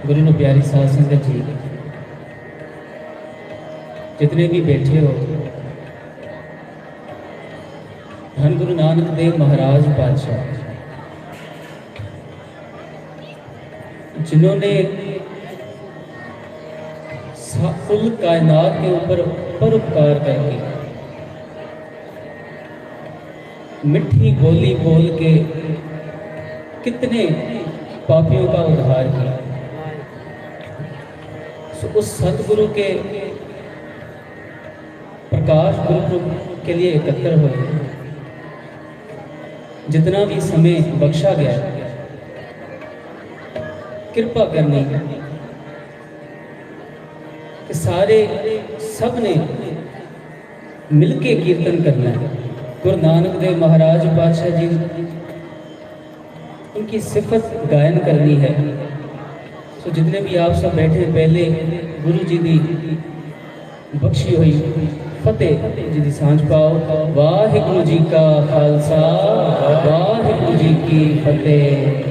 गुरु ने प्यारी साध संगत जी, जितने भी बैठे हो, धन गुरु नानक देव महाराज पातशाह जिन्होंने कुल कायनात के ऊपर परोपकार करके मिठी बोली बोल के कितने पापियों का उद्धार किया। उस सतगुरु के प्रकाश गुरुपुरब के लिए एकत्र हुए। जितना भी समय बख्शा गया, कृपा करनी कि सारे सब ने मिलके कीर्तन करना है। गुरु नानक देव महाराज पातशाह जी उनकी सिफत गायन करनी है। तो जितने भी आप सब बैठे, पहले गुरु जी की बख्शी हुई फतेह जी की सांझ पाओ। वाहिगुरु जी का खालसा, वाहिगुरु जी की फतेह।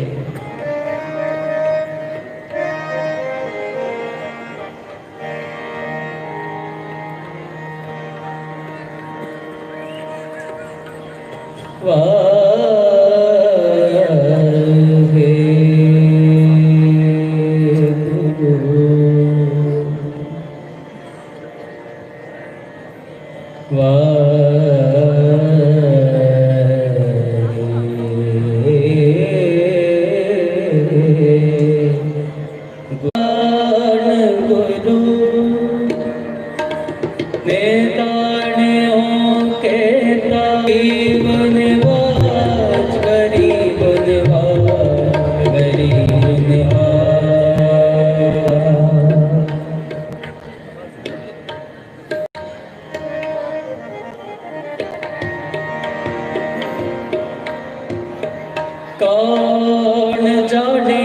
कौन जाने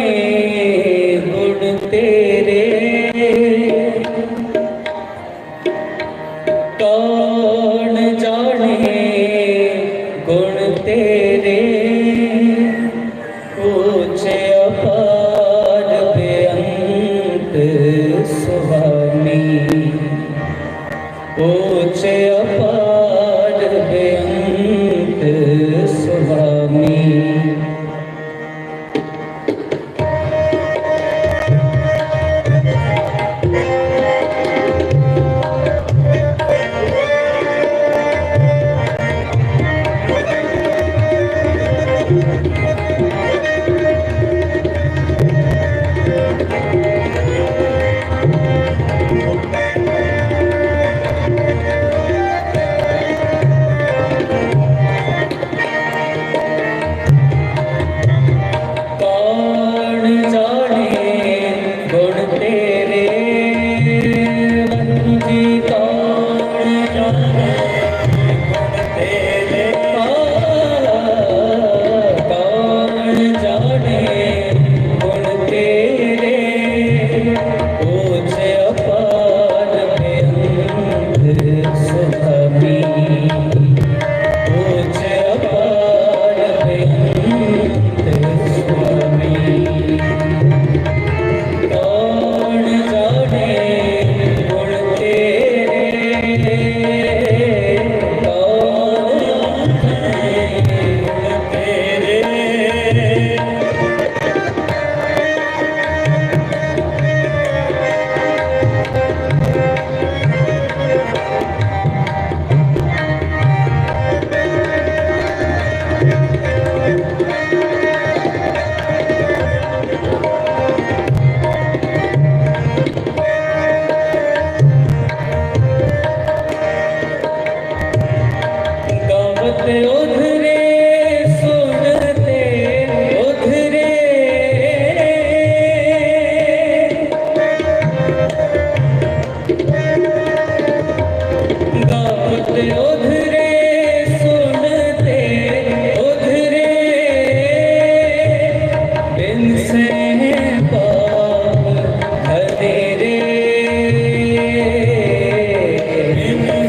गुण तेरे, कौन जाने गुण तेरे, पूछे अपार बेअंत सुहानी, पूछे अपार बेअंत सुहानी।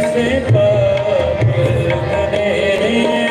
से पाप घनेरे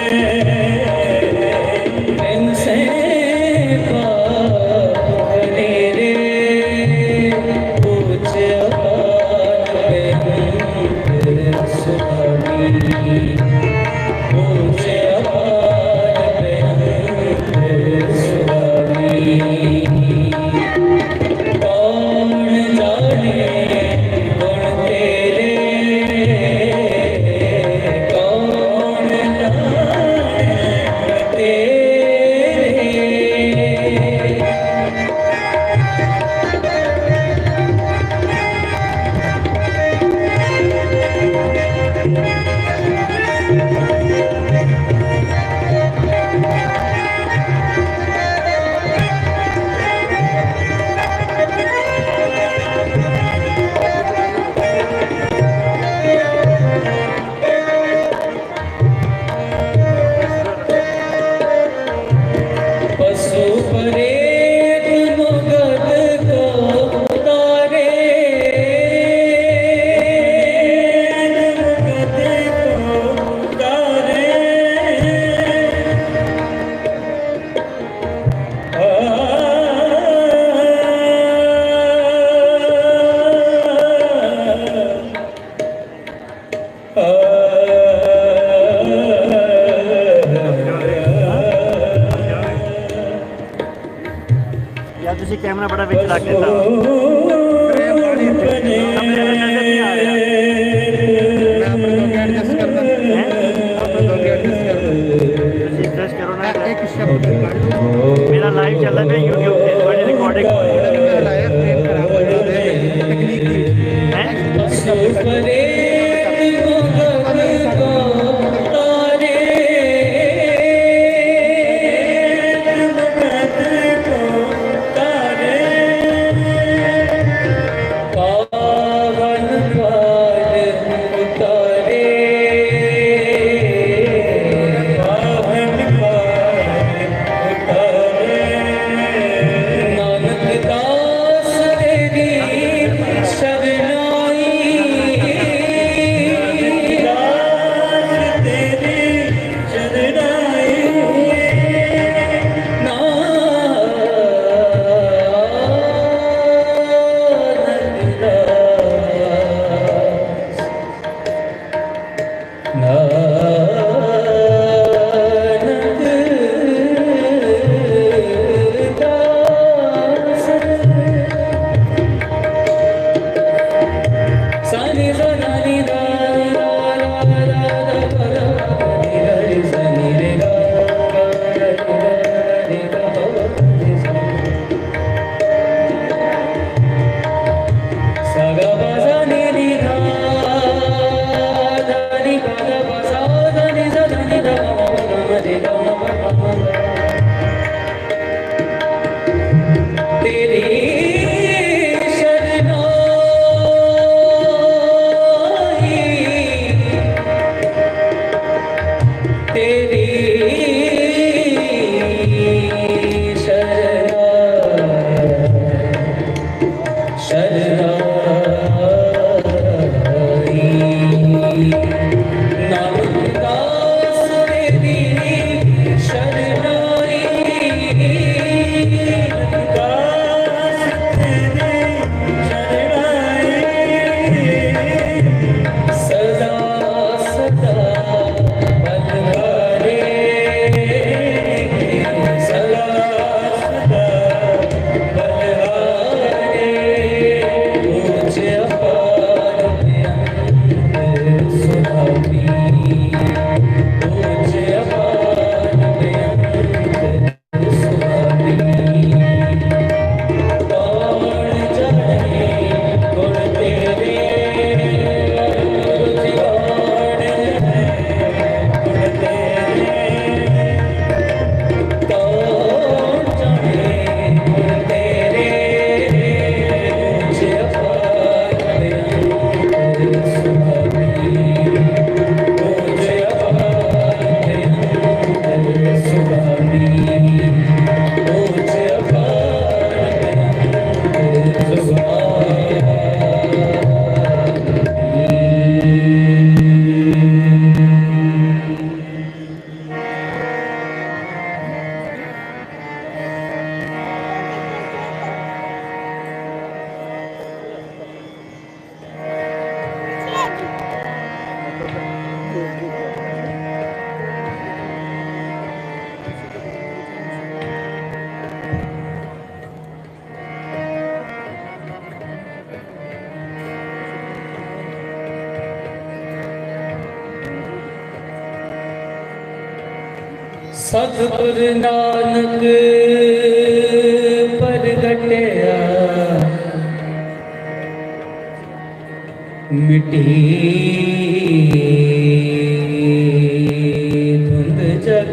जी कैमरा बड़ा बिच रख देता हूँ। मेरा लाइव चल रहा है यूट्यूब पे, थोड़ी रिकॉर्डिंग हो रही है। सतगुर नानक प्रगटया मिटी धुंध जग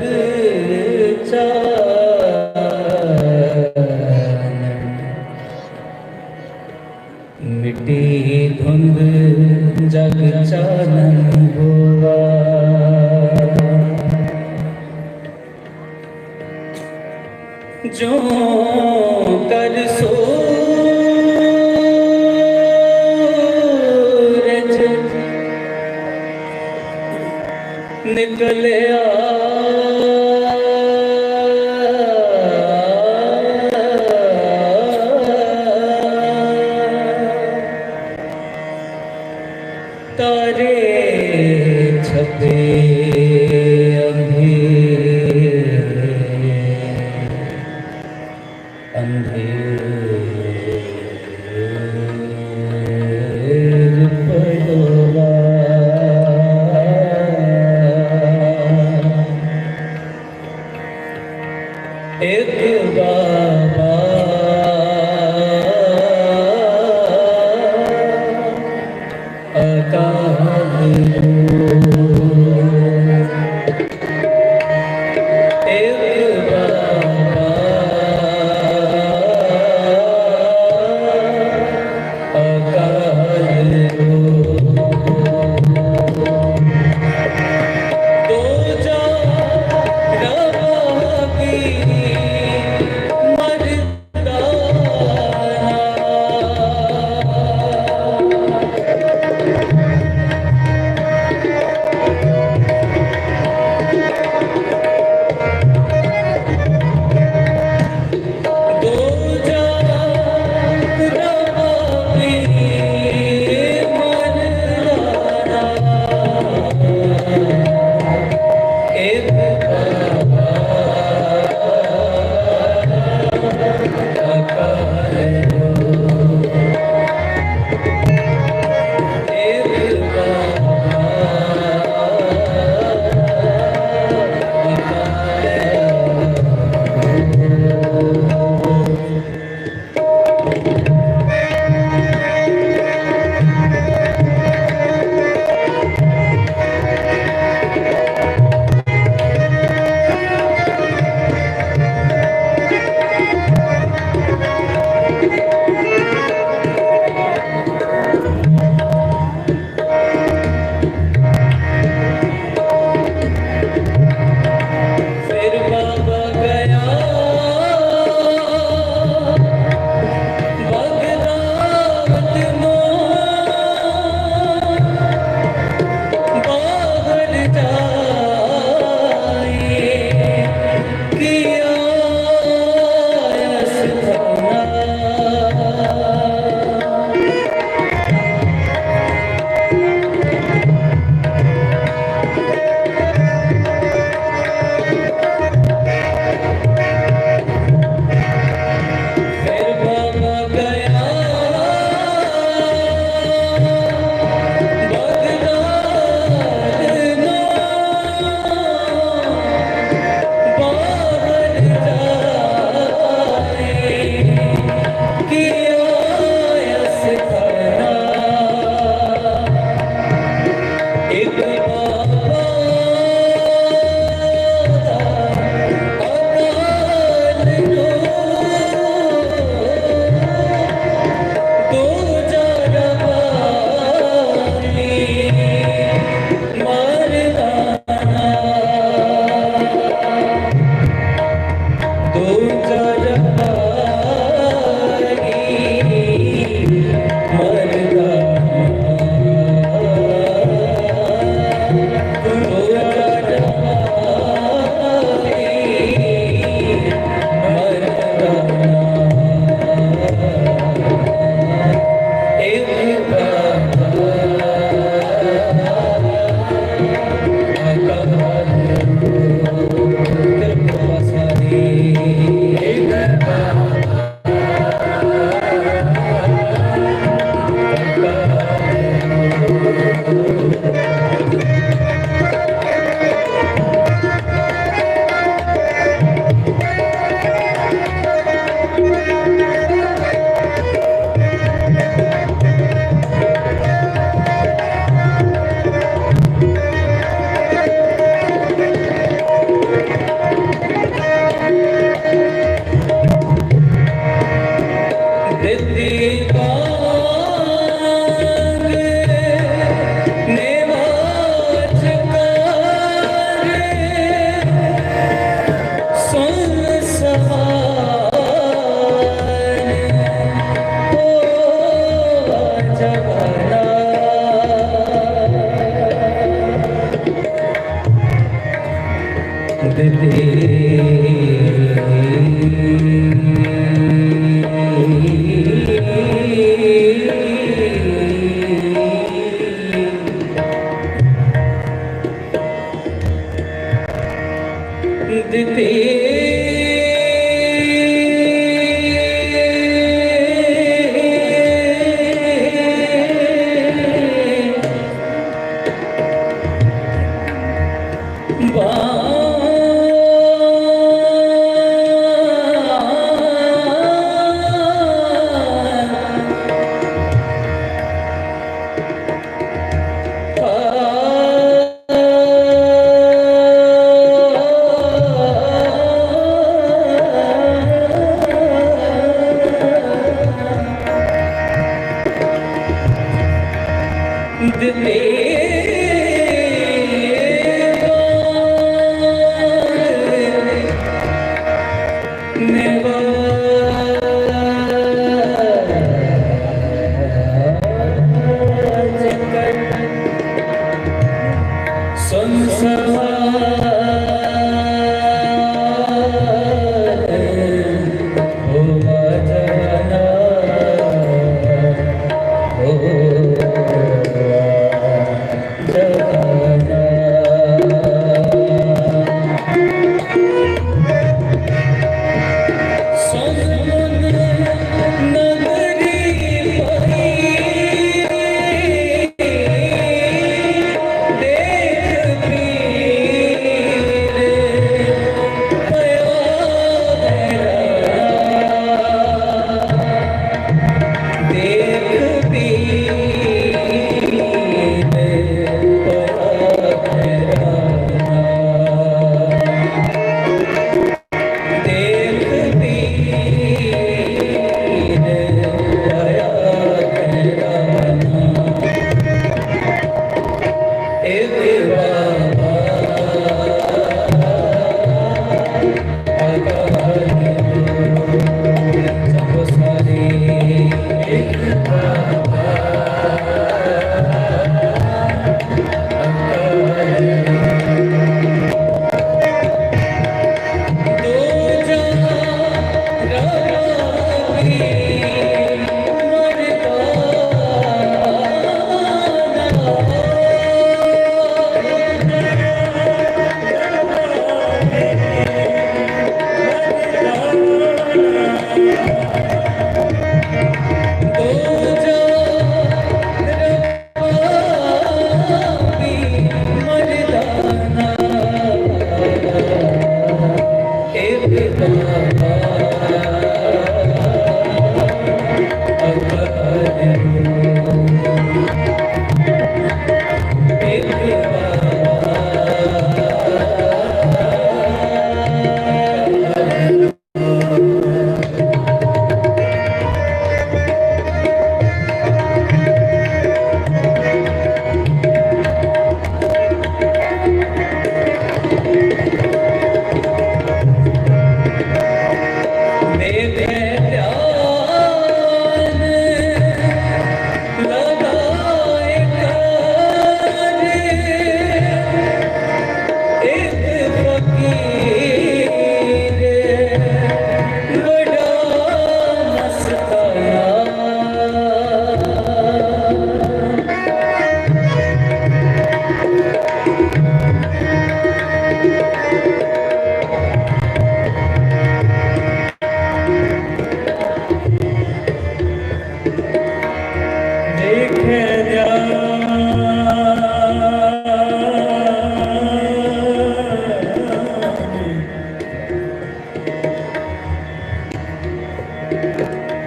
मिटी धुंध जग चानन हुआ। जो कर सूरज निकले तारे छपे अंधेरे एक बाबा अकाल एक बाबा अकाल दो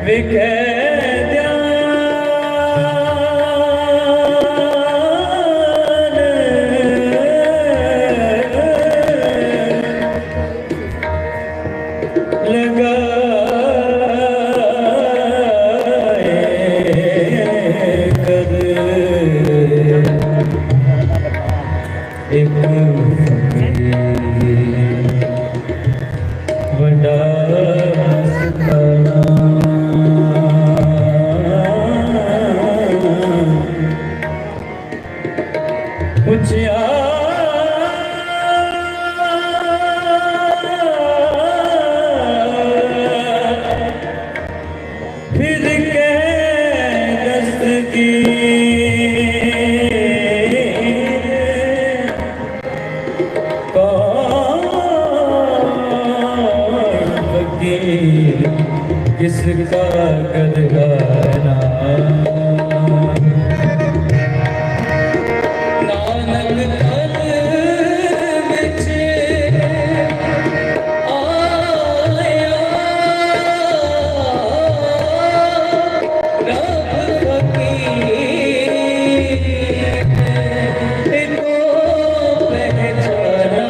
विखे किसका गदगाना नानक तन विच आया रब फकीर को पहचाना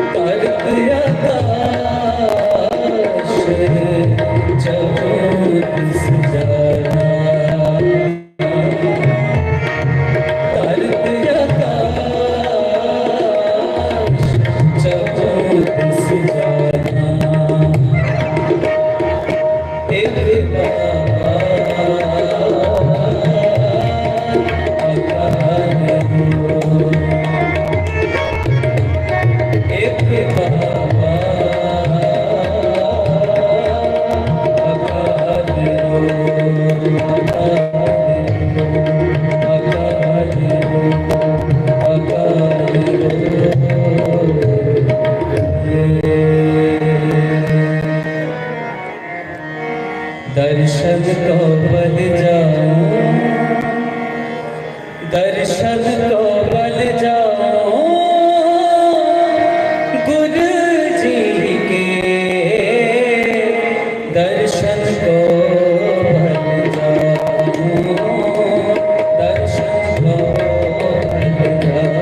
कर दिया दर्शन को बल जाऊं, दर्शन को बल जाऊं गुरु जी के दर्शन को बल जाऊं, दर्शन को बल जाऊं।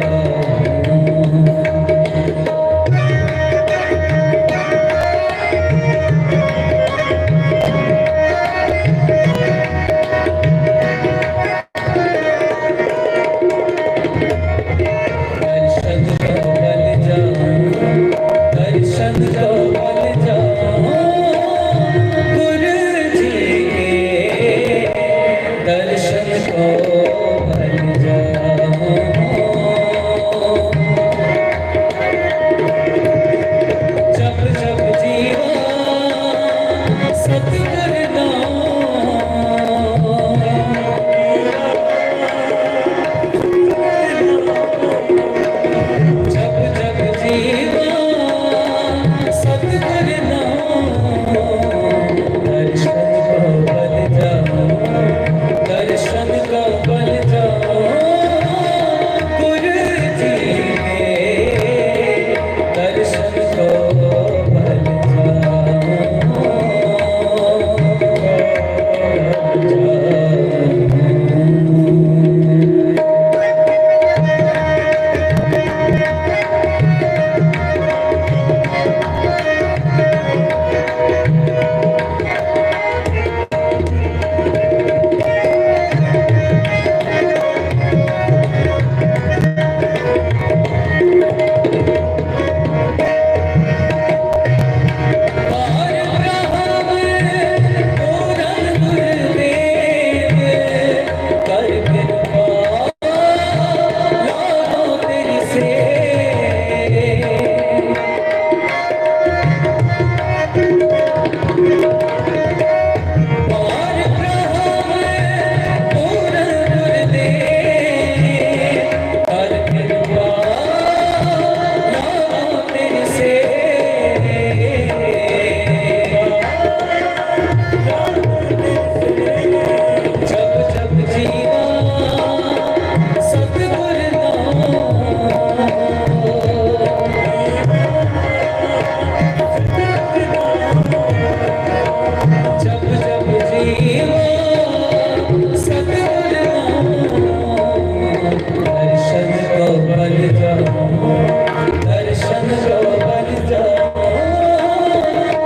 दर्शन को बन जाओ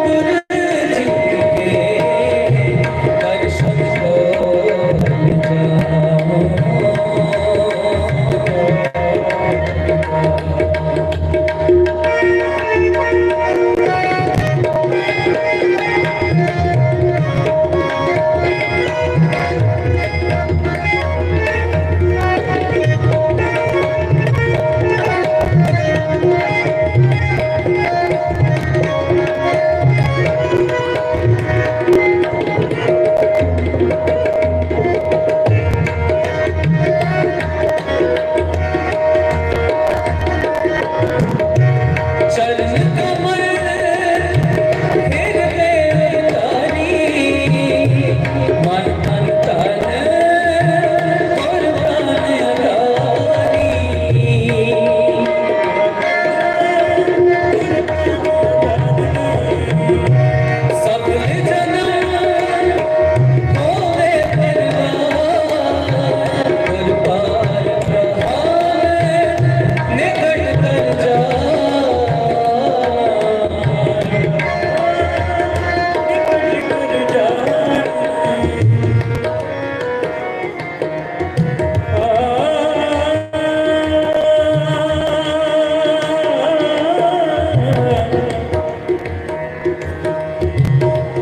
गुरु जी के, दर्शन को बन जाओ।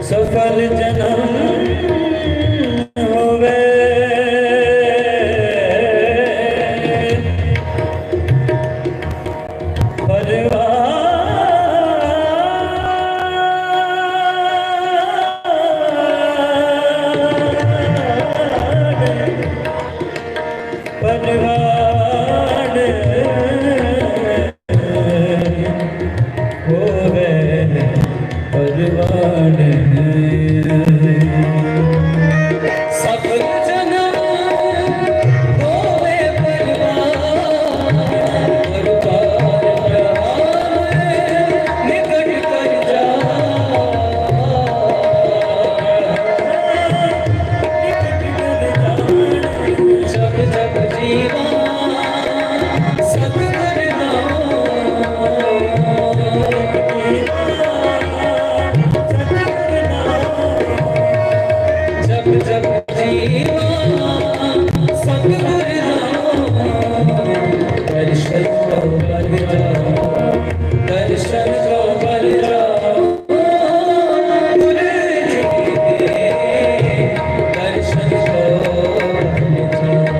सफल जन्म होवे परवान होवे परवान सफल जन्म होवे परवान, निकट कर जा जब जब जीवा सतगुर जब जब जीवा सतगुर दर्शन को बन जाओ, दर्शन को बन जाओ गुरु जी के, दर्शन को बन जाओ।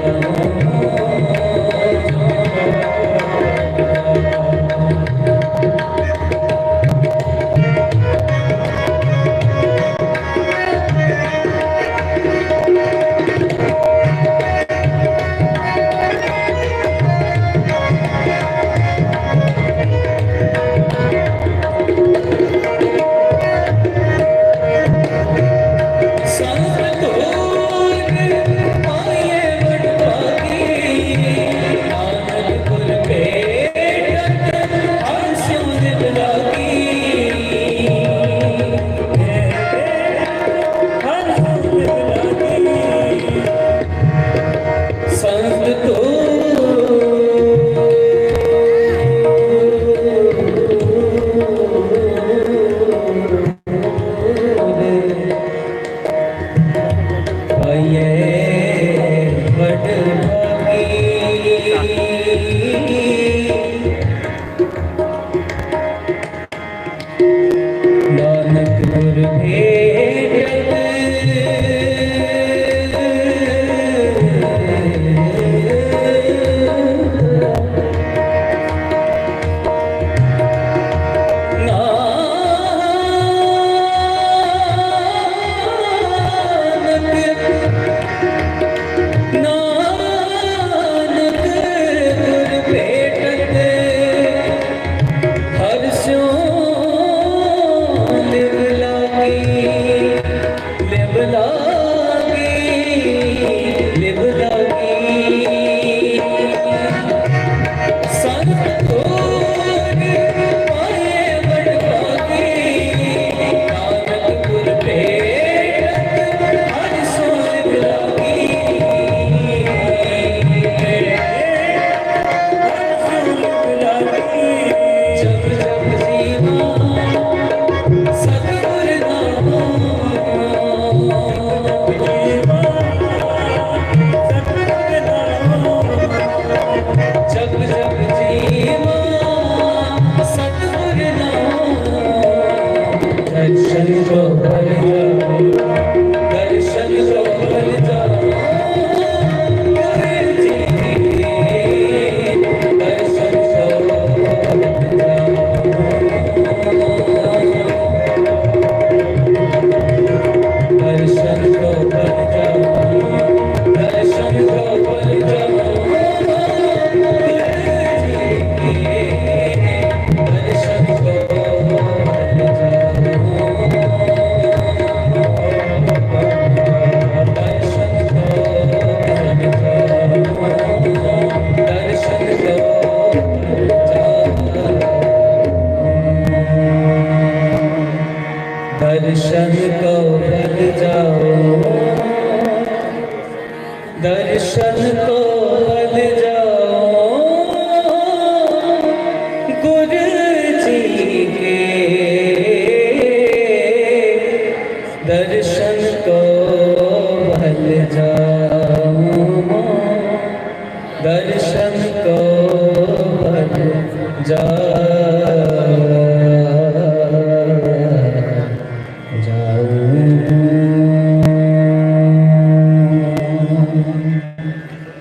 जा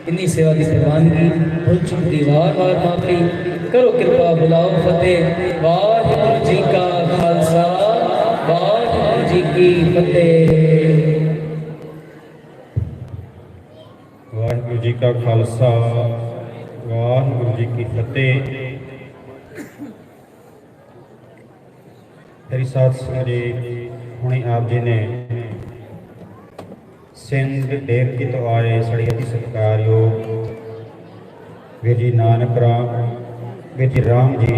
इन्नी सेवा की प्रवानगी भुल चुक दी वार वार माफी करो कृपा बुलाओ फतेह वाहिगुरु जी का खालसा वाहिगुरु जी की फतेह। वाहिगुरु जी का खालसा वाहिगुरु जी की फतेह। मेरी साथ जी हुणे आप जी ने सिंध डेरकी तो आए साड़ी अति सत्कारयोग वीर जी नानक राम वीर जी राम जी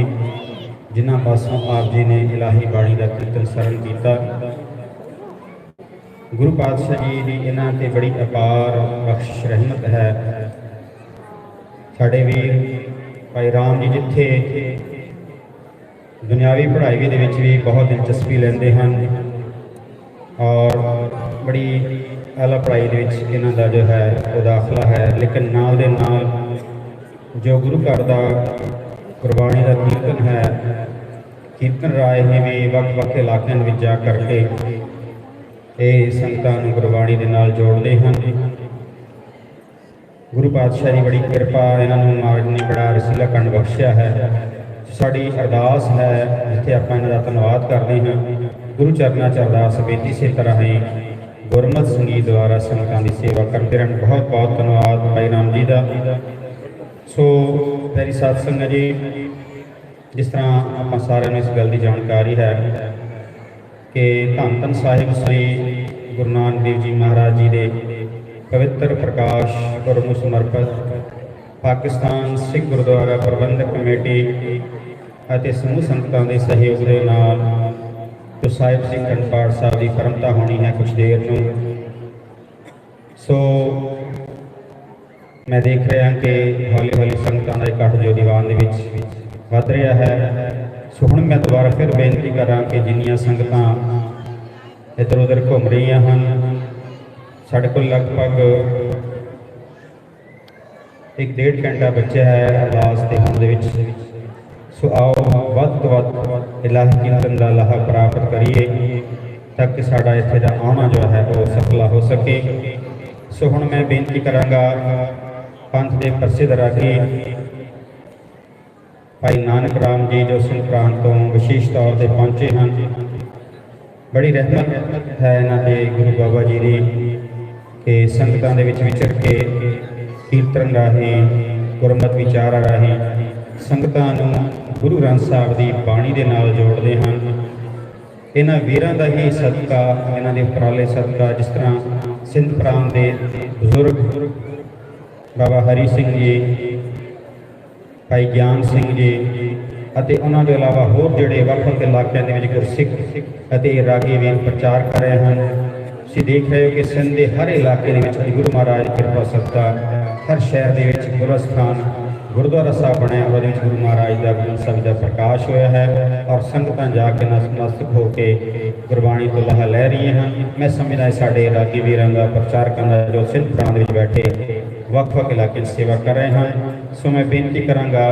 जिन्होंने पासों आप जी ने इलाही बाणी का कीर्तन सरल किया। गुरु पातशाह जी की इन्हां ते बड़ी अपार बख्शिश रहमत है। साडे वीर भाई राम जी जिथे दुनियावी पढ़ाई दे विच भी बहुत दिलचस्पी लेंदे हैं और बड़ी आला पढ़ाई दे विच इन्हां दा जो है वो दाखला है, लेकिन नाल दे नाल जो गुरु घर का गुरबाणी का कीर्तन है, कीर्तन राय ही भी वक्-वक् इलाकों में जा करके ये संगतां नूं गुरबाणी दे नाल जोड़ते हैं। गुरु पातशाह की बड़ी किरपा इन्हां नूं महाराज ने बड़ा रसीला कंड बख्शिया है। साड़ी अरदास है जिथे आपां इन्हां दा धन्नवाद करते हैं। गुरु चरणों च अरदास बेनती इसे तरह ही गुरमत संगीत द्वारा संगतां की सेवा करते रहन। बहुत बहुत धन्यवाद भाई राम जी का। सो मेरी साथ संगत जी, जिस तरह आप सारे इस गल की जानकारी है कि धन धन साहिब श्री गुरु नानक देव जी महाराज जी के पवित्र प्रकाश गुरु नूं समर्पित पाकिस्तान सिख गुरुद्वारा प्रबंधक कमेटी और समूह संगतां के सहयोग के नाल जो साहिब सिंह अखंड पाठ साहब की परमता होनी है कुछ देर में। सो मैं देख रहा कि हौली हौली संगतां का इकट्ठ जो दीवान के वध रहा है। सो हुण मैं दोबारा फिर बेनती करा कि जिन्नियां संगतां इधर उधर घूम रही हैं, साढ़े को लगभग 1-1.5 घंटा बचा है अरदास के होने दे। सो आओ वध तो वध इलाही कीर्तन का लाहा प्राप्त करिए ताकि साड़ा इत्थे दा आना जो है वो सफला हो सके। सो हुण मैं बेनती करांगा पंथ के प्रसिद्ध रागी भाई नानक राम जी जो सिंध प्रांत तो विशेष तौर पर पहुँचे हैं। बड़ी रहमत है इन्हां ते गुरु बाबा जी की कि संगतां दे विच विचर के कीर्तन राही गुरमत विचारा राही संगतां नूं गुरु ग्रंथ साहिब की बाणी के नाल जोड़ते हैं। इन्हां वीरां दा ही सदका इन्हां दे उपराले सदका जिस तरह सिंध प्रांत के बजुर्ग बाबा हरी सिंह जी भाई ज्ञान सिंह जी ਅਤੇ ਉਹਨਾਂ ਦੇ ਇਲਾਵਾ ਹੋਰ ਜਿਹੜੇ ਵੱਖ-ਵੱਖ ਇਲਾਕਿਆਂ ਦੇ ਵਿੱਚ ਗੁਰਸਿੱਖ ਅਤੇ ਰਾਗੀ ਵੀਰ ਪ੍ਰਚਾਰ ਕਰ ਰਹੇ ਹਨ। ਤੁਸੀਂ ਦੇਖ ਰਹੇ ਹੋ ਕਿ ਸਿੰਧ ਦੇ ਹਰ ਇਲਾਕੇ ਦੇ ਵਿੱਚ ਗੁਰੂ ਮਹਾਰਾਜ ਦੀ ਕਿਰਪਾ ਸਦਕਾ ਹਰ ਸ਼ਹਿਰ ਦੇ ਵਿੱਚ ਗੁਰੂ ਸਥਾਨ ਗੁਰਦੁਆਰਾ ਸਾਹਿਬ ਬਣਿਆ, ਉਹਦੇ ਵਿੱਚ ਗੁਰੂ ਮਹਾਰਾਜ ਦਾ ਗੁਰੂ ਸਾਹਿਬ ਦਾ ਪ੍ਰਕਾਸ਼ ਹੋਇਆ ਹੈ ਔਰ ਸੰਗਤਾਂ ਜਾ ਕੇ ਨਤਮਸਤਕ ਹੋ ਕੇ ਗੁਰਬਾਣੀ ਤੋਂ ਲਾਹਾ ਲੈ ਰਹੀਆਂ ਹਨ। ਮੈਂ ਸਮਝਦਾ ਸਾਡੇ ਰਾਗੀ ਵੀਰਾਂ ਦਾ ਪ੍ਰਚਾਰਕਾਂ ਦਾ ਜੋ ਸਿੰਧ ਪ੍ਰਾਂਤ ਵਿੱਚ ਬੈਠੇ ਵੱਖ-ਵੱਖ ਇਲਾਕੇ 'ਚ ਸੇਵਾ ਕਰ ਰਹੇ ਹਨ। ਸੋ ਮੈਂ ਬੇਨਤੀ ਕਰਾਂਗਾ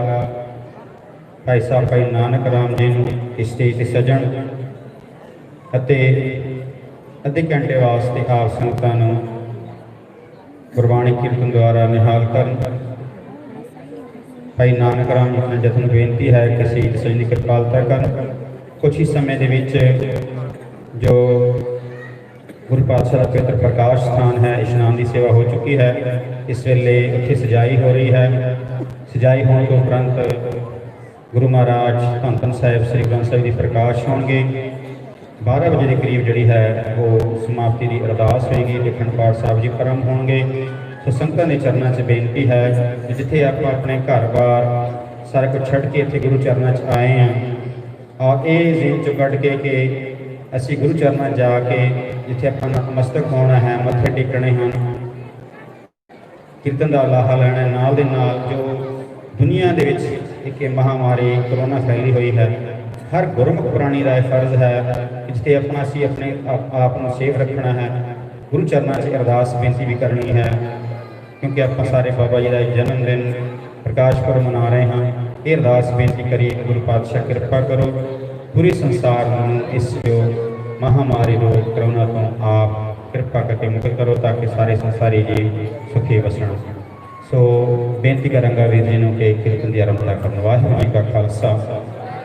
भाई साहब भाई नानक राम जी स्टेज से सजन अद्धे घंटे वास्ते आप संगतां नूं गुरबाणी कीर्तन द्वारा निहाल कर। भाई नानक राम जी अपने जतन बेनती है कि शहीद सजन की कृपालता कर। कुछ ही समय के विच जो गुरु पातशाह का पवित्र प्रकाश स्थान है इशनान की सेवा हो चुकी है। इस वेले उत्थे सजाई हो रही है। सजाई होने के उपरंत गुरु महाराज धन धन साहिब श्री ग्रंथ साहिब की प्रकाश होंगे। 12 बजे के करीब जी है वो समाप्ति की अरदास होगी, अखंड पाठ साहब जी परम होंगे। तो संगतां के चरणों से बेनती है कि जिथे आप अपने घर बार सारा कुछ छड़ के इतने गुरु चरणों आए हैं और ये जीन चो कढ़ के कि असी गुरु चरणों जाके जिथे अपना नतमस्तक होना है, मत्थे टेकने हैं, कीर्तन का लाहा लेना नाल दे नाल जो दुनिया दे विच एक महामारी कोरोना फैली हुई है। हर गुरमुख प्राणी का फर्ज है कि जिथे अपना असी अपने आप को सेफ रखना है, गुरु चरणों से अरदास बेनती भी करनी है क्योंकि आप सारे बाबा जी का जन्मदिन प्रकाश पुरब मना रहे हैं। ਇਹ ਅਰਦਾਸ ਬੇਨਤੀ ਕਰੀ ਗੁਰੂ ਪਾਤਸ਼ਾਹ ਕਿਰਪਾ ਕਰੋ ਪੂਰੇ ਸੰਸਾਰ ਨੂੰ ਇਸ ਜੋ महामारी रोग कोरोना तो आप कृपा करके मुक्त करो ताकि सारे संसारी जी सुखी वसन। सो बेनती करांगा वीर जी के कीर्तन की आरंभता करना। वाहिगुरू जी का खालसा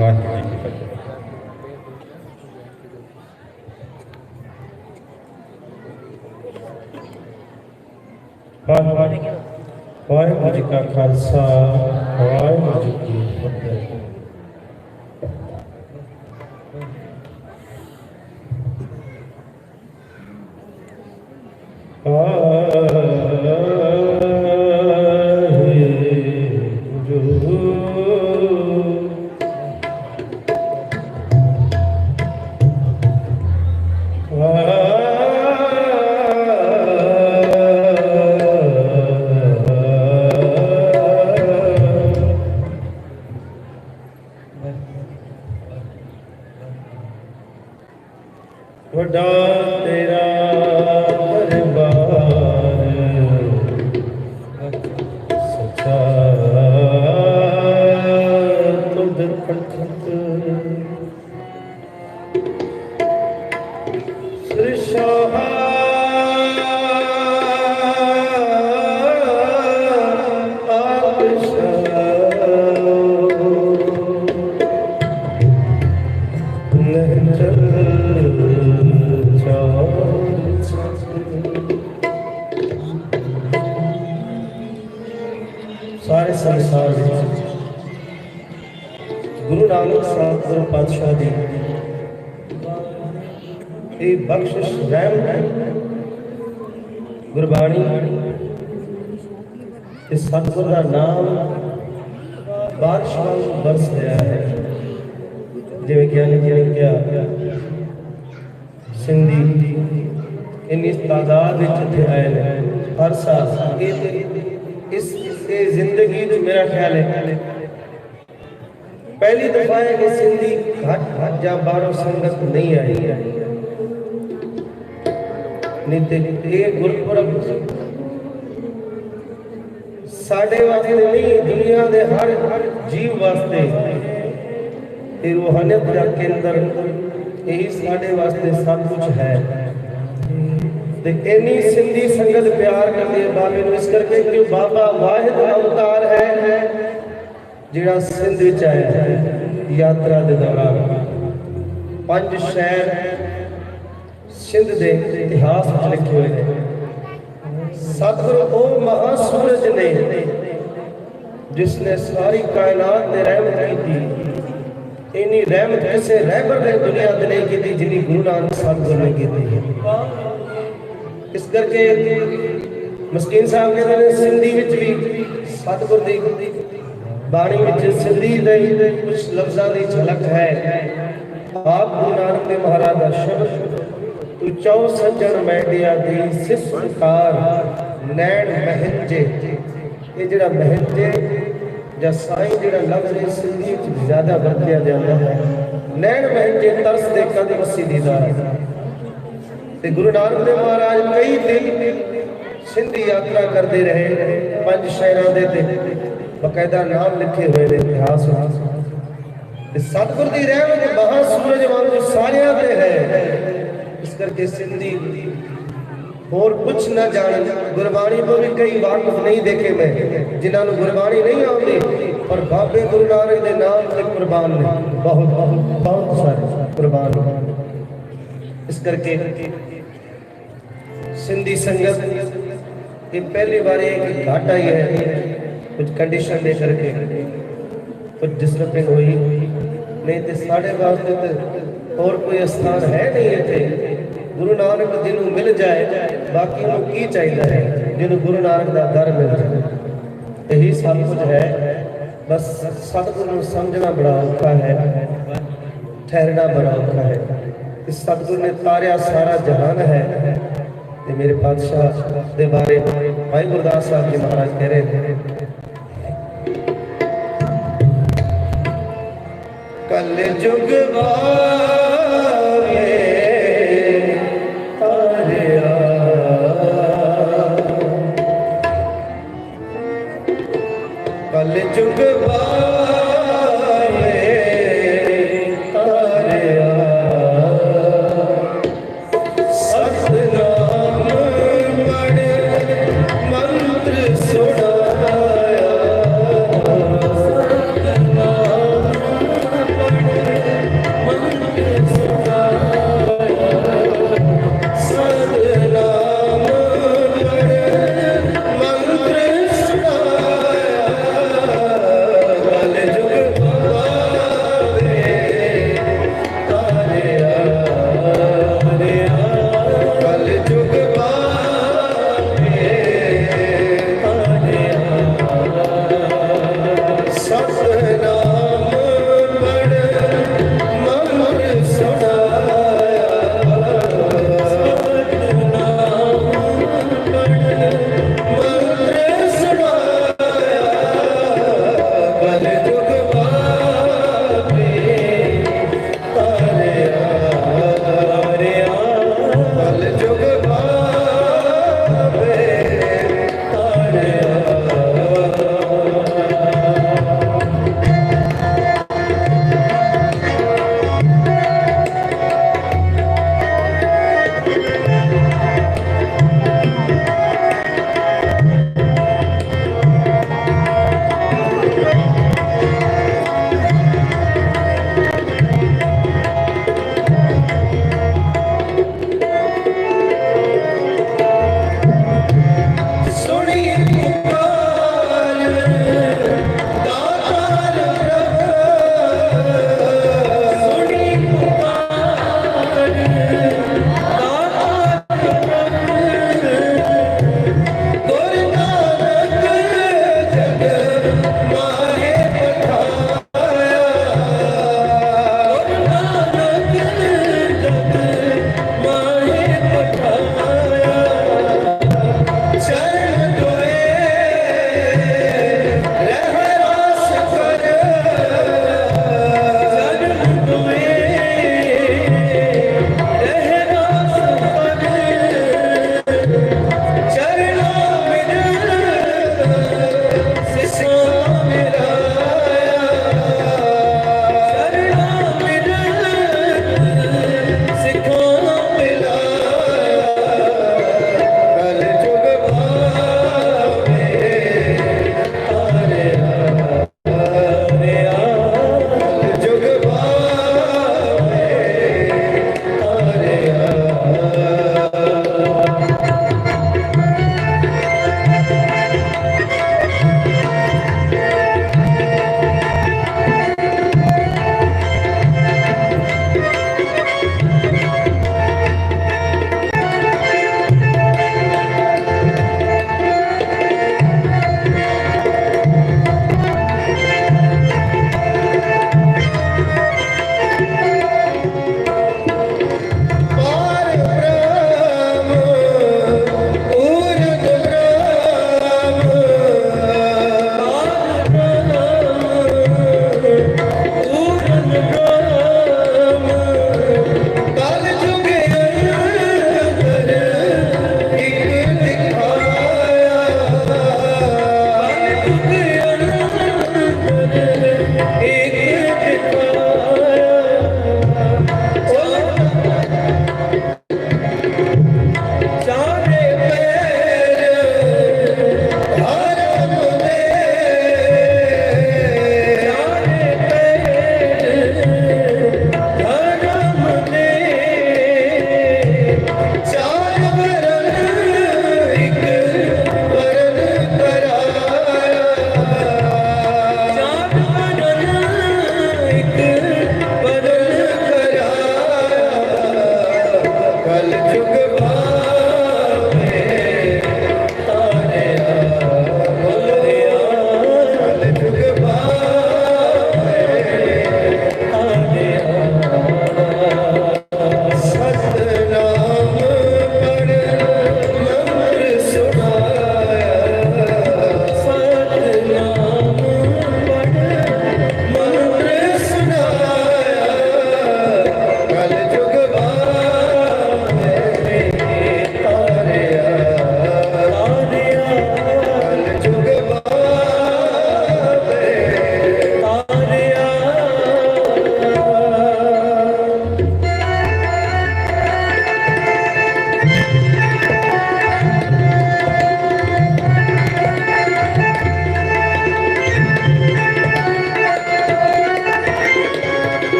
वाहिगुरू जी की फतेह। वाहिगुरू जी का खालसा वाहिगुरू जी की फतेह। वडा तेरा दरबार सच्चा तुद खटखट सृषा सारे संसार गुरु नानक साहब गुरु पातशाह दी ये बख्शिश रहमत गुरबाणी इस सतगुर का नाम बादशाह बरस गया है। जिवें ज्ञानी जी ने क्या सिंधी इन्नी तादाद इत्थे आए हैं हर साल इस जिंदगी जो मेरा ख्याल है पहली दफा है कि सिंधी घट या बारों संगत नहीं आई नहीं ते ये गुरपुरब साढ़े वास्ते नहीं दुनिया के हर जीव वास्ते ये रूहानियत का केंद्र यही साढ़े वास्ते सब कुछ है। इन्नी सिंधी संगत प्यार करती है बाबे इस करके कि बाबा वाहिद अवतार है जिहड़ा सिंध विच आया है यात्रा के दौरान। 5 शहर सिंध के इतिहास में लिखे हुए हैं। सतगुरु वो महासूरज ने जिसने सारी कायनात ने रहमत की इन्नी रहमत किसी रहबर ने दुनिया में नहीं की जिन्नी गुरु नानक सतगुरु ने की है। इस करके मस्कीन साहब कहते हैं सिंधी विच भी सतगुर दी बाणी विच सिंधी दे कुछ लफ्ज़ां दी झलक है। आप गुरु नानक देव महाराज का शब्द उचौ सज्जन मैडिया दी सिसकार नैन महंजे ये जिहड़ा महंजे या साईं जिहड़ा लफ्ज़ है सिंधी विच ज़्यादा वरतिया जाता है। नैन महंजे तरस दे कद वसी दीदार ते गुरु नानक देव महाराज कई दिन सिंधी यात्रा करते रहे। 5 शहरों के बकायदा नाम लिखे हुए ने इतिहास सतगुर की रहमत महासूरज वांगू सारियां ते है। इस करके सिंधी होर कुछ न जान गुरबाणी को भी कई वाकफ नहीं देखे मैं जिन्होंने गुरबाणी नहीं आती और बाबे गुरु नानक के नाम से कुर्बान ने बहुत बहुत बहुत सारे कुर्बान। इस करके सिंधी संगत ये पहली बार एक घाटा ही है कुछ कंडीशन दे करके कुछ डिस्टर्बिंग हुई नहीं तो साढ़े वास्ते तो और कोई स्थान है नहीं इतने। गुरु नानक जिन्हों मिल जाए बाकी की चाहिए है जिन्हों गुरु नानक का दर मिल जाए यही सब कुछ है। बस सतगुरु समझना बड़ा औखा है ठहरना बड़ा औखा है। इस सतगुरु ने तारिया सारा जहान है। ते मेरे पातशाह के बारे भाई गुरदास साहब जी महाराज कह रहे थे कल जुग वारे तारिया कल जुग वारे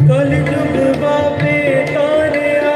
कल जुग बाबे तारिया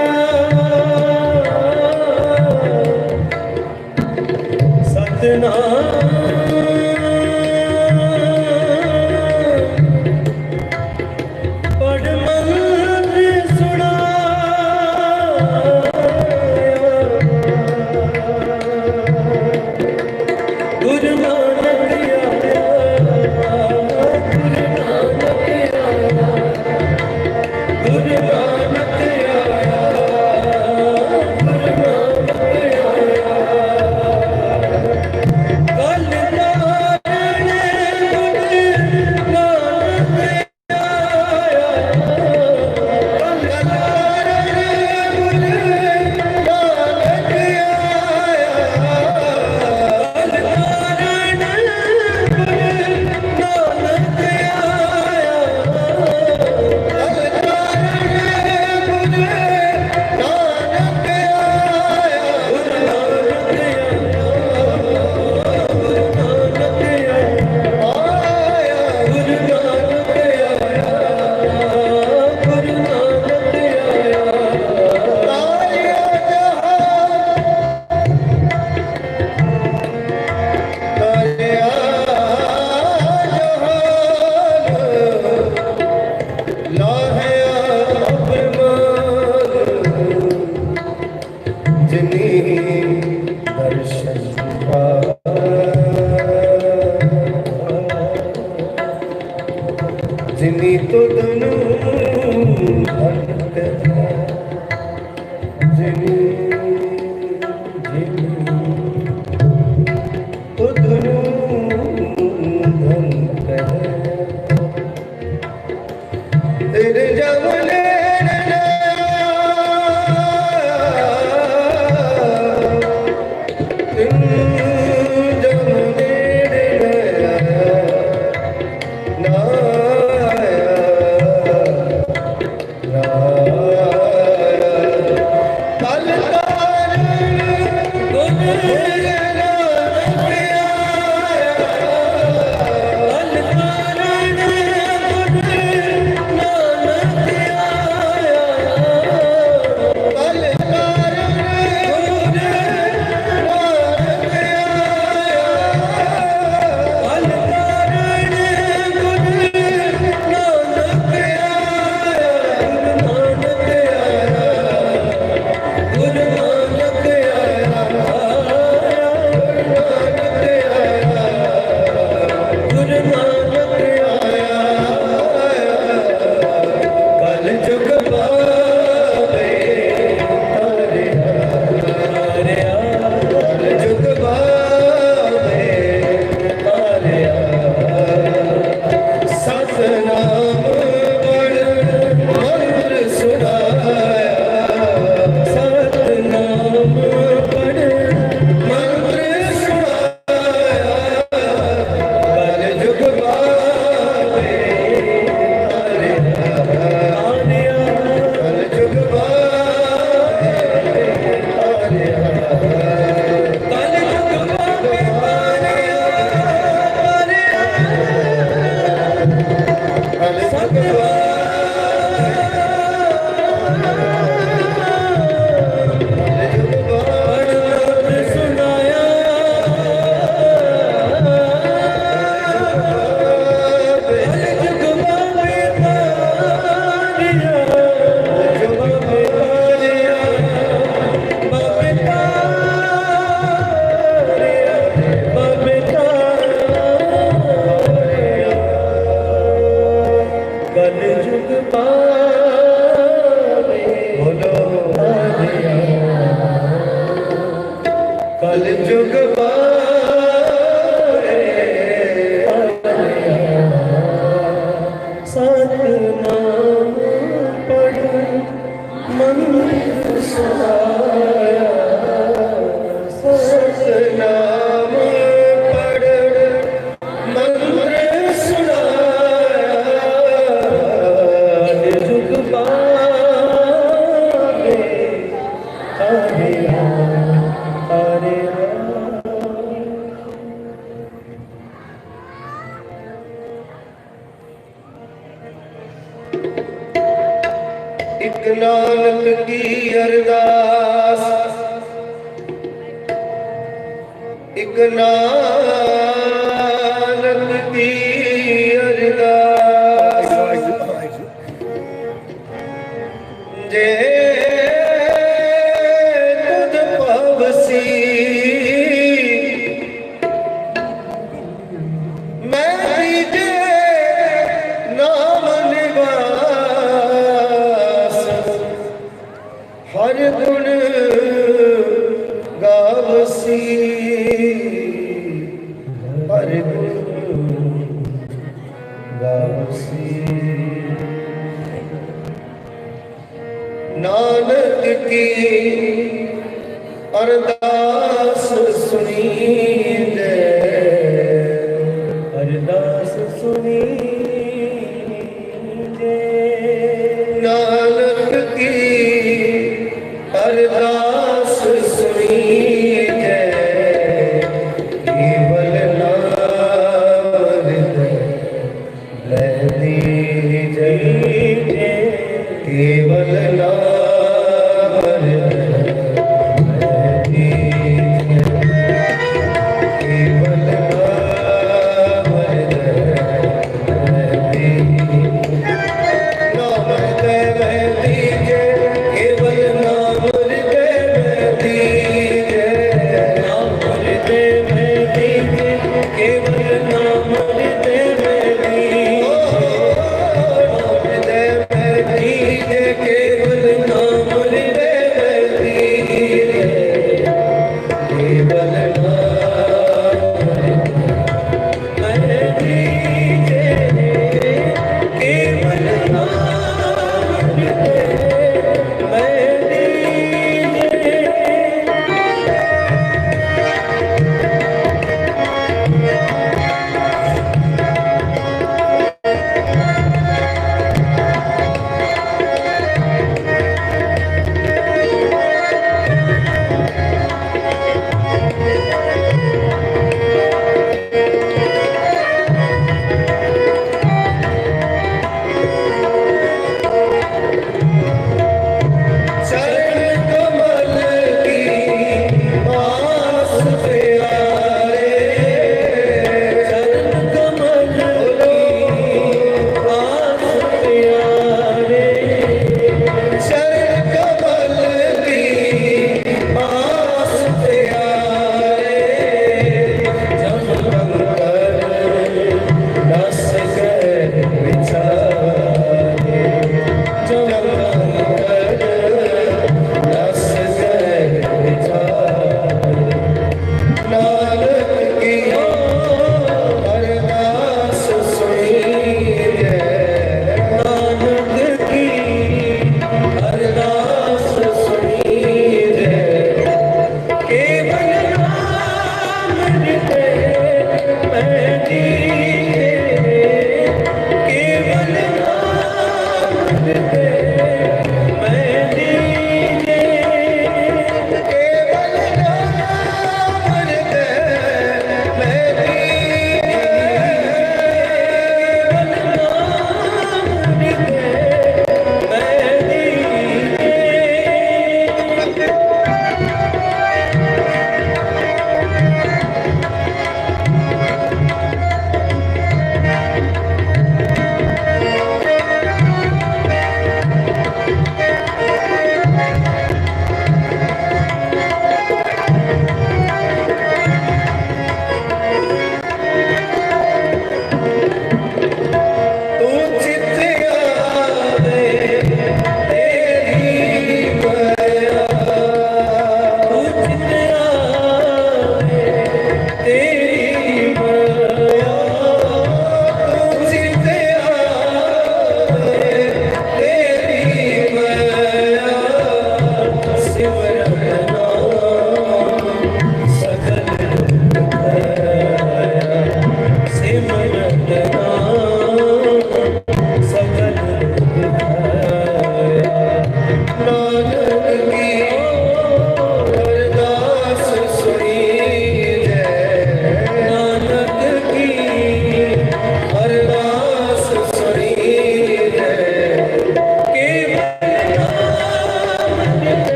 केवल नाम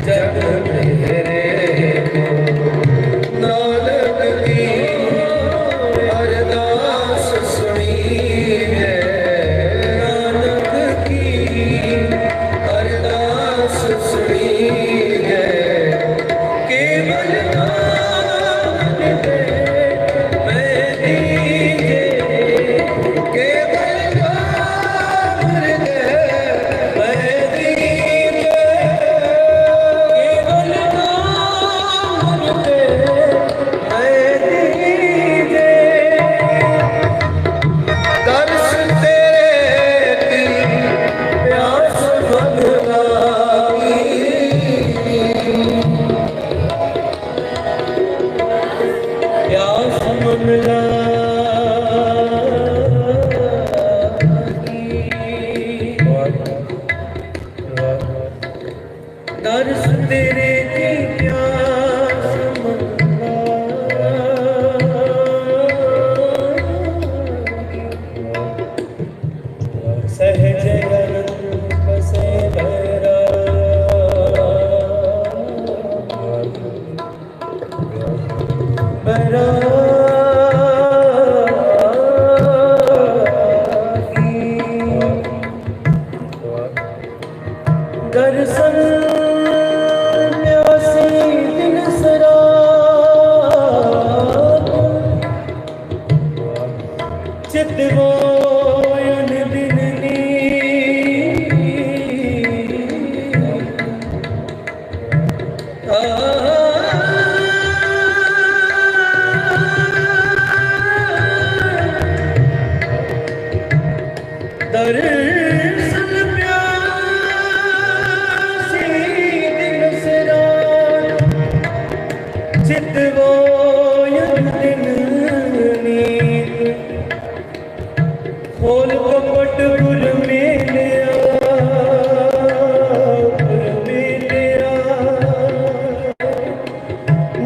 जग तेरे को नानक की अरदास सुनी है, नानक की अरदास सुनी है। केवल नाम दे मैं दीजे, केवल नाम दे मैं दीजे, केवल नाम दे मैं दीजे। दर्श तेरे की प्यास मन लागी, प्यास मन लागी। दर्श तेरे की प्यास मन लागी। सहज अनंत बसे भैरा, दर्शन प्यासी दिन सरा, चितवोयन दिन नी। दर्शन प्यासी दिन सरा, चितवोयन दिन नीत। खोल कपट गुर मेलिया, गुर मेलिया।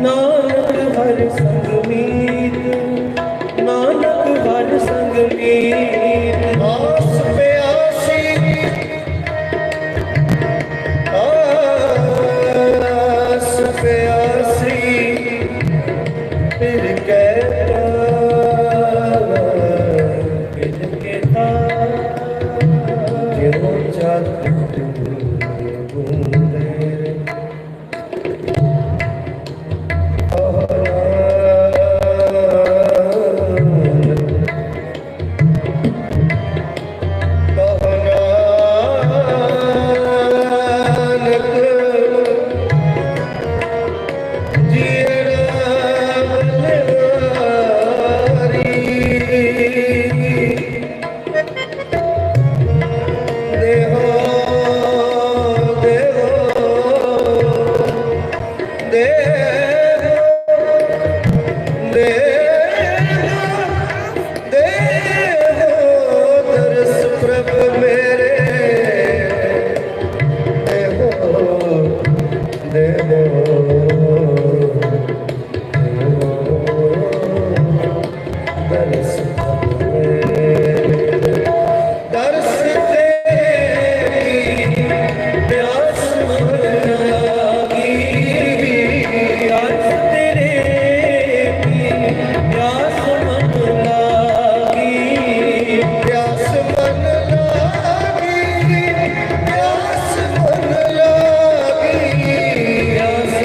नानक हर संग मीत, नानक हर संग मीत। आस प्यासी, आस प्यासी फिर कहता फिर कहता, जो जात बूंदे प्यास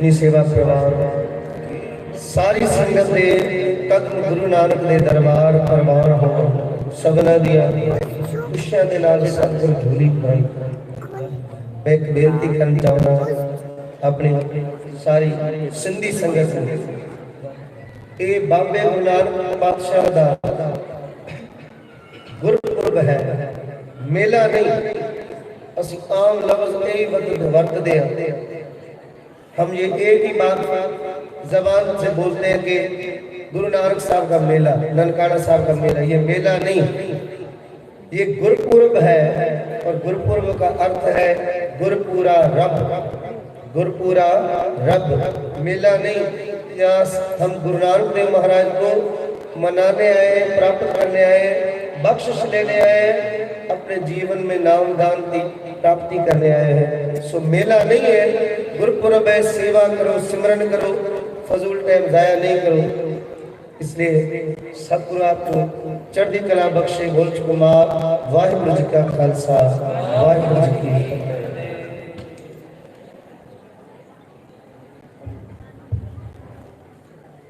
जितनी सेवा प्रवान सारी संगत दे कदम गुरु नानक दे दरबार प्रवान हो सबना दिया खुशियां दे नाल सतगुर झोली पाई। मैं एक बेनती करना चाहूँगा अपनी सारी सिंधी संगत को, ये बाबे गुरु नानक पातशाह दा गुरपुरब है, मेला नहीं। असि आम लफ्ज यही वरतते हैं, हम ये एक ही बात जबान से बोलते हैं कि गुरु नानक साहब का मेला, ननकाना साहब का मेला। ये मेला नहीं, ये गुरपुरब है। और गुरपुरब का अर्थ है गुरपुरा रब, गुरपुरा रब, मेला नहीं। यहाँ हम गुरु नानक देव महाराज को मनाने आए, प्राप्त करने आए, बख्शिश लेने आए, अपने जीवन में नाम दान की प्राप्ति करने आए हैं। सो मेला नहीं है, गुरपुरब है। सेवा करो, सिमरन करो, फजूल टाइम जाया नहीं करो। इसलिए सतगुरु आपको चढ़ती कला बख्शे। गोल्च कुमार वाहिगुरु जी का खालसा, वाहिगुरु जी की फतेह।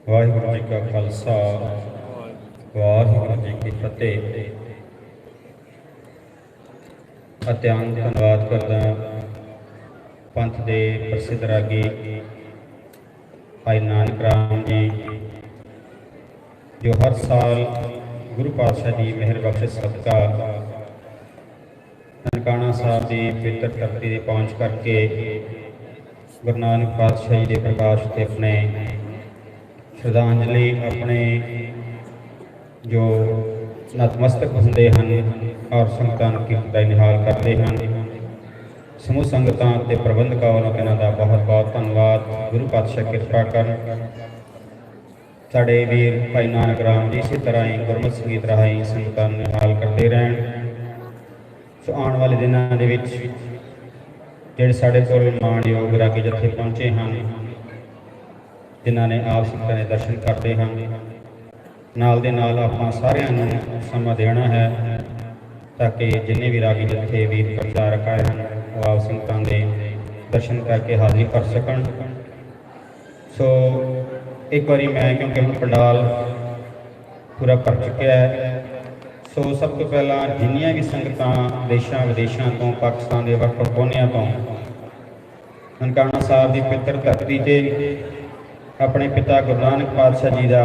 वाहिगुरु जी का खालसा, वाहिगुरु जी की फतेह। अत्यान धन्यवाद करदा पंथ दे प्रसिद्ध रागी भाई नानक राम जी, जो हर साल गुरु पातशाह जी मेहर बख्श सदका ननकाना साहब की पवित्र धरती से पहुँच करके गुरु नानक पातशाह जी के प्रकाश से अपने श्रद्धांजलि अपने जो नतमस्तक होंदे हैं और संगतां नूं कीर्तन निहाल करते हैं। समूह संगतां ते प्रबंधकां वालों इन्हां दा बहुत बहुत धन्यवाद। गुरु पातशाह किरपा करन। साडे वीर भाई नानक राम जी इसी तरह ही गुरमत संगीत राही संगतां नूं निहाल करते रहन। सो आने वाले दिनों के जिहड़े साडे कोल माणयोग रागी जत्थे पहुंचे हैं, जिन्हां ने आप संगतां दे दर्शन करते हैं, नाल दे नाल आपां सारिआं नूं समा देना है ताकि जिन्ने भी रागी जत्थे वीर प्रचारक आए हैं वो आप संगतां दे दर्शन करके हाजिरी कर सकन। सो एक बारी मैं, क्योंकि हम पंडाल पूरा भर चुका है, सो सब तो पहला जिन्नियां भी संगतां देशां विदेशां तो पाकिस्तान के वक्फ कोनियां तो ननकाना साहब की पवित्र धरती से अपने पिता गुरु नानक पातशाह जी का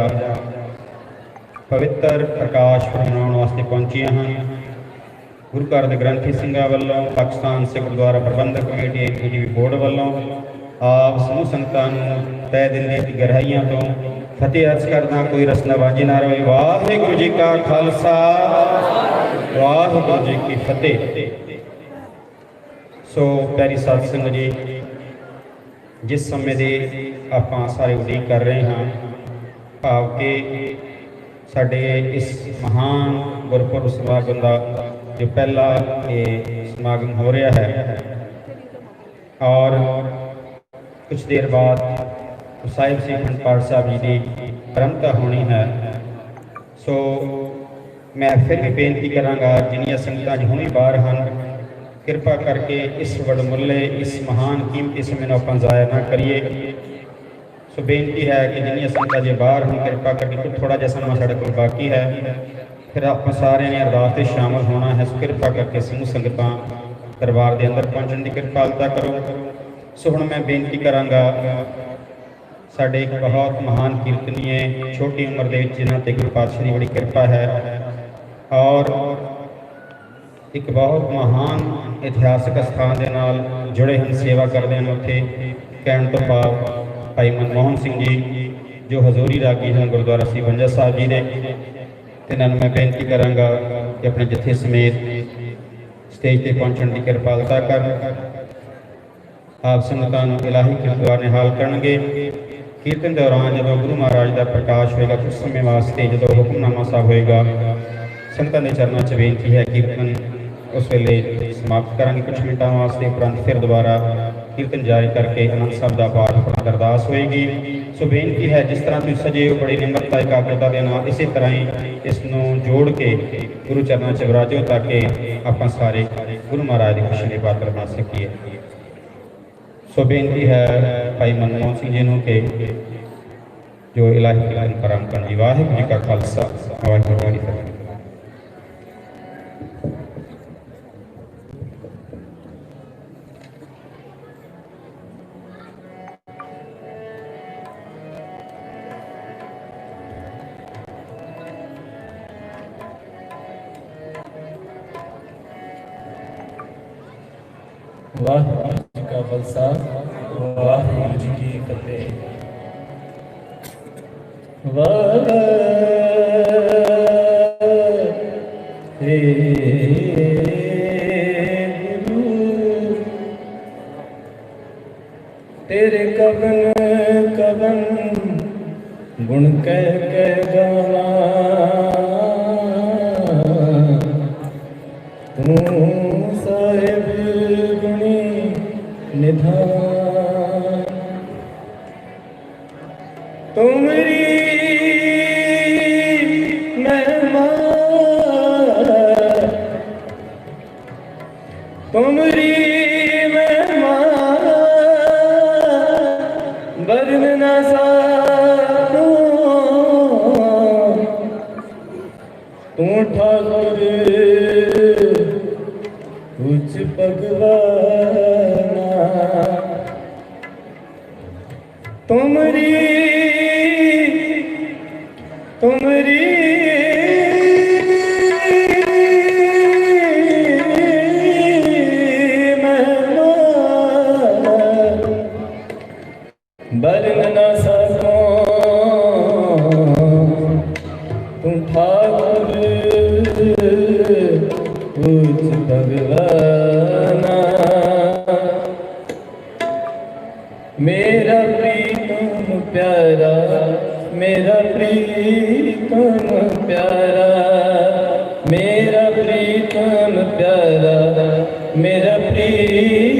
पवित्र प्रकाश मनाउण वास्ते पहुंचिया हैं। गुरु घर के ग्रंथी सिंघां वालों, पाकिस्तान सिख गुरुद्वारा प्रबंधक कमेटी ATV बोर्ड वालों आप समूह संगतां नूं तय दिल दी गहराइयां तो फतेह अर्ज करदा। कोई रसनाबाजी ना रहे। वाहिगुरू जी का खालसा, वाहिगुरू जी की फतेह। सो प्यारी साध संगत जी, जिस समय दे आपां सारे उਡੀਕ कर रहे हैं, भाव के साडे इस महान गुरपुरब समागम का जो पहला ये समागम हो रहा है और कुछ देर बाद साहिब श्री अखंड पाठ साहब जी की परंपरा होनी है। सो मैं फिर भी बेनती कराँगा जिन्नियां संगतां जी हुणे बाहर हैं, कृपा करके इस वडमुले इस महान कीमती समय नूं आपां जाया ना करिए। सो बेनती है कि जिन्नियां संगतां जी बाहर हैं, कृपा करके कुछ थोड़ा जिहा समा साडे कोल बाकी है, फिर आप सारे ने अरदास में शामिल होना है। सो कृपा करके समूह संगतां दरबार के अंदर पहुँचने की कृपालता करो। सो हुण मैं बेनती कराँगा, साडे एक बहुत महान कीर्तनीय छोटी उम्र के जिन्हां ते गुरु पातशाह की बड़ी कृपा है और एक बहुत महान इतिहासक स्थान के नाल जुड़े हैं, सेवा करते हैं। उत्थे कहण तो भाव भाई मनमोहन सिंह जी जो हजूरी रागी हैं गुरुद्वारा श्री बंजा साहब जी ने, इन्हों मैं बेनती कराँगा कि अपने जत्थे समेत स्टेज पर पहुँचने की कृपालता कर। आप संगतां नूं इलाही कीर्तन निहाल करनगे। कीर्तन दौरान जो गुरु महाराज का प्रकाश होएगा, कुछ समय वास्ते जो हुक्मनामा साहब होएगा, संगतां दे चरणों च बेनती है कीर्तन उस वेले समाप्त करांगे कुछ मिनटों वास्ते, उपरंत फिर दोबारा कीर्तन जारी करके आनंद साहब का पाठ अपना अरदास होएगी। सो बेनती है जिस तरह तुम सजे हो बड़ी निमरता एकाग्रता के नाल इसी तरह ही इसनों जोड़ के गुरु चरणों च विराजो ताकि आप सारे गुरु महाराज की खुशी के पात्र बन सकीए। सो बेनती है भाई मनमोहन सिंह जी के जो इलाही कलाम कराम करन जी। वाहिगुरू जी का खालसा वाहिगुरू जी की फतेह। वाहिगुरू जी का खालसा वाहिगुरू जी की फतेह। वाहिगुरू तेरे कवन कवन गुण कह गावा, तू साहिब गुणी निधान। तुमरी महिमा तुमरी महिमा बरन न सारो, तू ठाकुर कुछ भगवाना। तुमरी तुमरी महिमा बरन न सको, तुम ठाकुर कुछ भगवाना। मेरा प्रीतम प्यारा मेरा प्रीतम प्यारा मेरा प्रीतम प्यारा मेरा प्रीतम